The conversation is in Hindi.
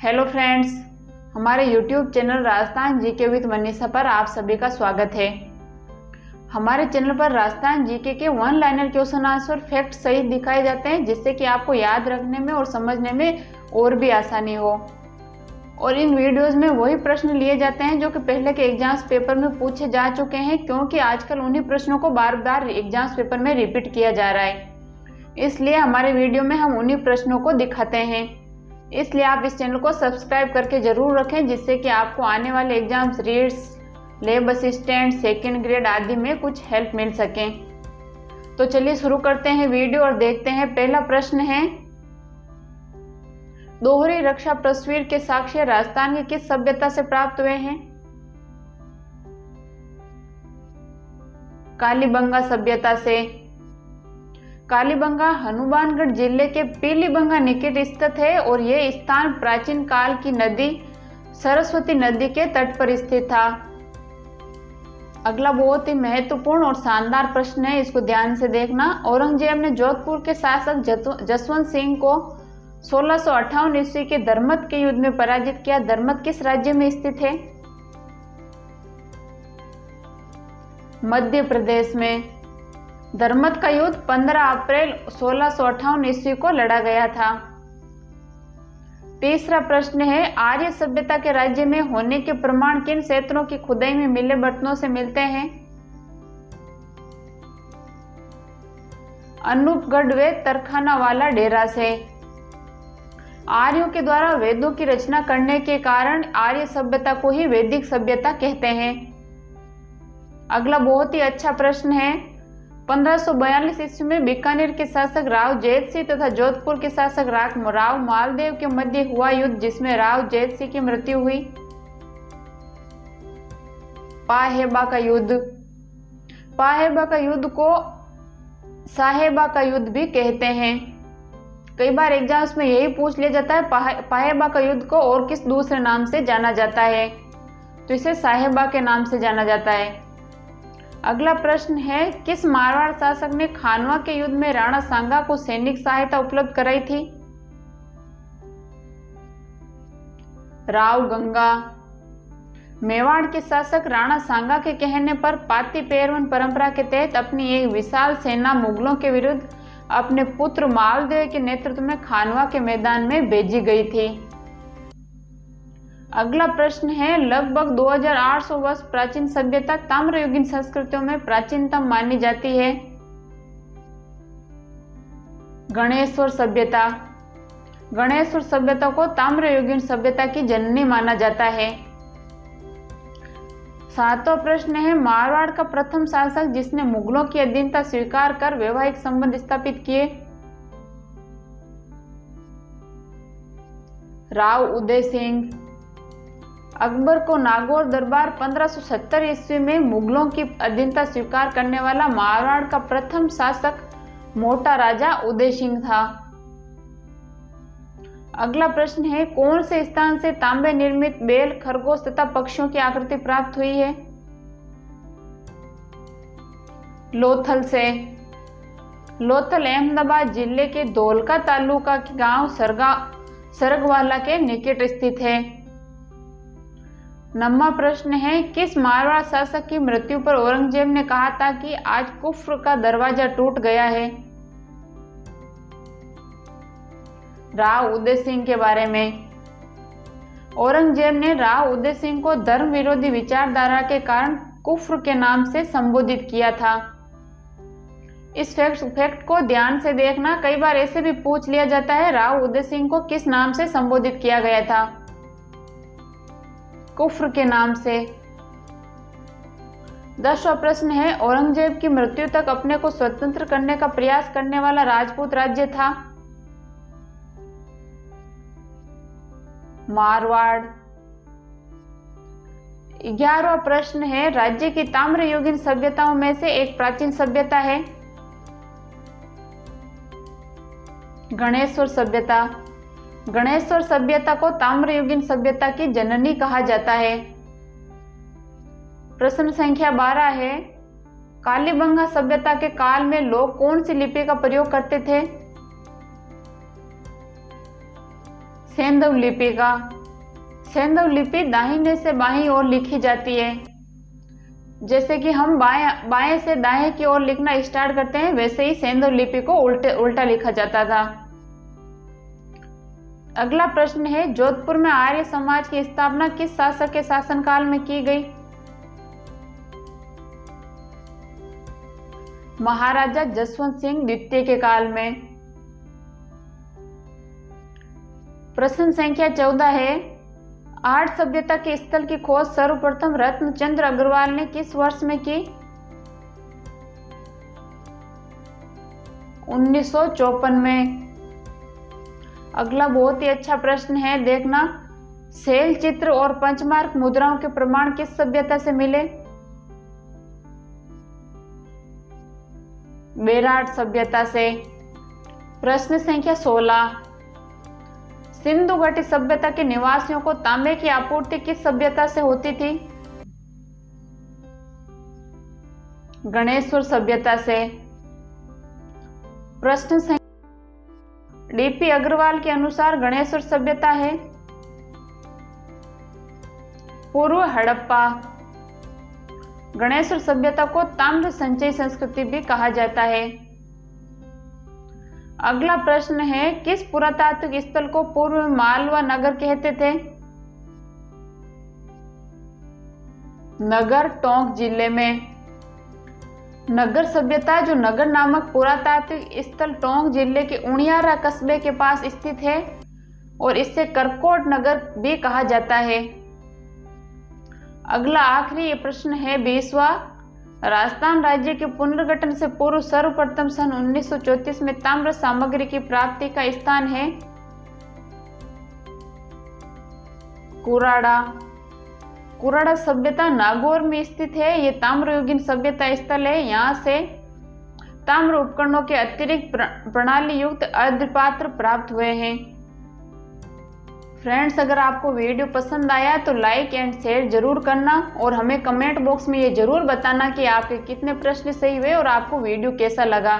हेलो फ्रेंड्स, हमारे YouTube channel Rajasthan GK with Manisha पर आप सभी का स्वागत है। हमारे चैनल पर राजस्थान जीके के one liner question answer fact सहित दिखाए जाते हैं, जिससे कि आपको याद रखने में और समझने में और भी आसानी हो। और इन वीडियोस में वही प्रश्न लिए जाते हैं जो कि पहले के एग्जाम्स पेपर में पूछे जा चुके हैं, क्योंकि आजकल उन्हीं प्रश्नों को बार बार एग्जाम्स पेपर में रिपीट किया जा रहा है। इसलिए हमारे वीडियो में हम उन्हीं प्रश्नों को दिखाते हैं। इसलिए आप इस चैनल को सब्सक्राइब करके जरूर रखें, जिससे कि आपको आने वाले exams, reads, lab assistant, second grade आदि में कुछ हेल्प मिल सके। तो चलिए शुरू करते हैं वीडियो और देखते हैं। पहला प्रश्न है, दोहरी रक्षा तस्वीर के साक्ष्य राजस्थान की किस सभ्यता से प्राप्त हुए हैं? कालीबंगा सभ्यता से। कालीबंगा हनुमानगढ़ जिले के पीलीबंगा निकट स्थित है और यह स्थान प्राचीन काल की नदी सरस्वती नदी के तट पर स्थित था। अगला बहुत ही महत्वपूर्ण और शानदार प्रश्न है, इसको ध्यान से देखना। औरंगजेब ने जोधपुर के शासक जसवंत सिंह को 1658 ईस्वी के धर्मत के युद्ध में पराजित किया। धर्मत किस राज्य में स्थित है? मध्य प्रदेश में। धर्मत का युद्ध 15 अप्रैल 1658 ईस्वी को लड़ा गया था। तीसरा प्रश्न है, आर्य सभ्यता के राज्य में होने के प्रमाण किन क्षेत्रों की खुदाई में मिले बर्तनों से मिलते हैं? अनूपगढ़ व तरखाना वाला डेरा से। आर्यों के द्वारा वेदों की रचना करने के कारण आर्य सभ्यता को ही वैदिक सभ्यता कहते हैं। अगला बहुत ही अच्छा प्रश्न है, 1542 ईस्वी में बीकानेर के शासक राव जैत सिंह तथा जोधपुर के शासक राव मालदेव के मध्य हुआ युद्ध, जिसमें राव जैत सिंह की मृत्यु हुई। पाहेबा का युद्ध। पाहेबा का युद्ध को साहेबा का युद्ध भी कहते हैं। कई बार एग्जाम्स में यही पूछ लिया जाता है, पाहेबा का युद्ध को और किस दूसरे नाम से जाना जाता है? तो इसे साहेबा के नाम से जाना जाता है। अगला प्रश्न है, किस मारवाड़ शासक ने खानवा के युद्ध में राणा सांगा को सैनिक सहायता उपलब्ध कराई थी? राव गंगा। मेवाड़ के शासक राणा सांगा के कहने पर पाती पेरवन परंपरा के तहत अपनी एक विशाल सेना मुगलों के विरुद्ध अपने पुत्र मालदेव के नेतृत्व में खानवा के मैदान में भेजी गई थी। अगला प्रश्न है, लगभग 2800 वर्ष प्राचीन सभ्यता ताम्रयुगीन संस्कृतियों में प्राचीनतम मानी जाती है? गणेश्वर सभ्यता। गणेश्वर सभ्यता को ताम्रयुगीन सभ्यता की जननी माना जाता है। सातवां प्रश्न है, मारवाड़ का प्रथम शासक जिसने मुगलों की अधीनता स्वीकार कर वैवाहिक संबंध स्थापित किए? राव उदय सिंह। अकबर को नागौर दरबार 1570 ईस्वी में मुगलों की अधीनता स्वीकार करने वाला मारवाड़ का प्रथम शासक मोटा राजा उदय सिंह था। अगला प्रश्न है, कौन से स्थान से तांबे निर्मित बैल, खरगोश तथा पक्षियों की आकृति प्राप्त हुई है? लोथल से। लोथल अहमदाबाद जिले के धौलका तालुका के गांव सरगवाला के निकट स्थित है। 9वां प्रश्न है, किस मारवाड़ शासक की मृत्यु पर औरंगजेब ने कहा था कि आज कुफ्र का दरवाजा टूट गया है? राव उदय सिंह के बारे में। औरंगजेब ने राव उदय सिंह को धर्म विरोधी विचारधारा के कारण कुफ्र के नाम से संबोधित किया था। इस फैक्ट को ध्यान से देखना। कई बार ऐसे भी पूछ लिया जाता है, राव उदय सिंह को किस नाम से संबोधित किया गया था? कुफ्र के नाम से। 10वां प्रश्न है, औरंगजेब की मृत्यु तक अपने को स्वतंत्र करने का प्रयास करने वाला राजपूत राज्य था? मारवाड़। 11वां प्रश्न है, राज्य की ताम्रयुगीन सभ्यताओं में से एक प्राचीन सभ्यता है? गणेश्वर सभ्यता। गणेश्वर सभ्यता को ताम्रयुगीन सभ्यता की जननी कहा जाता है। प्रश्न संख्या 12 है, कालीबंगा सभ्यता के काल में लोग कौन सी लिपि का प्रयोग करते थे? सैंधव लिपि का। सैंधव लिपि दाहिने से बाईं ओर लिखी जाती है। जैसे कि हम बाएं से दाएं की ओर लिखना स्टार्ट करते हैं, वैसे ही सैंधव लिपि को उल्टा लिखा जाता था। अगला प्रश्न है, जोधपुर में आर्य समाज की स्थापना किस शासक के शासनकाल में की गई? महाराजा जसवंत सिंह द्वितीय के काल में। प्रश्न संख्या 14 है, आर्य सभ्यता के स्थल की खोज सर्वप्रथम रत्नचंद्र अग्रवाल ने किस वर्ष में की? 1954 में। अगला बहुत ही अच्छा प्रश्न है, देखना, शैल चित्र और पंचमार्क मुद्राओं के प्रमाण किस सभ्यता से मिले? बेराट सभ्यता से। प्रश्न संख्या 16, सिंधु घाटी सभ्यता के निवासियों को तांबे की आपूर्ति किस सभ्यता से होती थी? गणेश्वर सभ्यता से। प्रश्न संख्या, डीपी अग्रवाल के अनुसार गणेश्वर सभ्यता है पूर्व हड़प्पा। गणेश्वर सभ्यता को ताम्र संचयी संस्कृति भी कहा जाता है। अगला प्रश्न है, किस पुरातात्विक स्थल को पूर्व में मालवा नगर कहते थे? नगर टोंक जिले में। नगर सभ्यता, जो नगर नामक पुरातात्विक स्थल टोंक जिले के उनियारा कस्बे के पास स्थित है और इसे करकोट नगर भी कहा जाता है। अगला आखिरी प्रश्न है 20वां, राजस्थान राज्य के पुनर्गठन से पूर्व सर्वप्रथम सन 1934 में ताम्र सामग्री की प्राप्ति का स्थान है? कुराड़ा। कुराड़ा सभ्यता नागौर में स्थित है। ये ताम्रयुगीन सभ्यता स्थल है। यहाँ से ताम्र उपकरणों के अतिरिक्त प्रणाली युक्त अर्धपात्र प्राप्त हुए हैं। फ्रेंड्स, अगर आपको वीडियो पसंद आया तो लाइक एंड शेयर जरूर करना और हमें कमेंट बॉक्स में ये जरूर बताना कि आपके कितने प्रश्न सही हुए और आपको वीडियो कैसा लगा।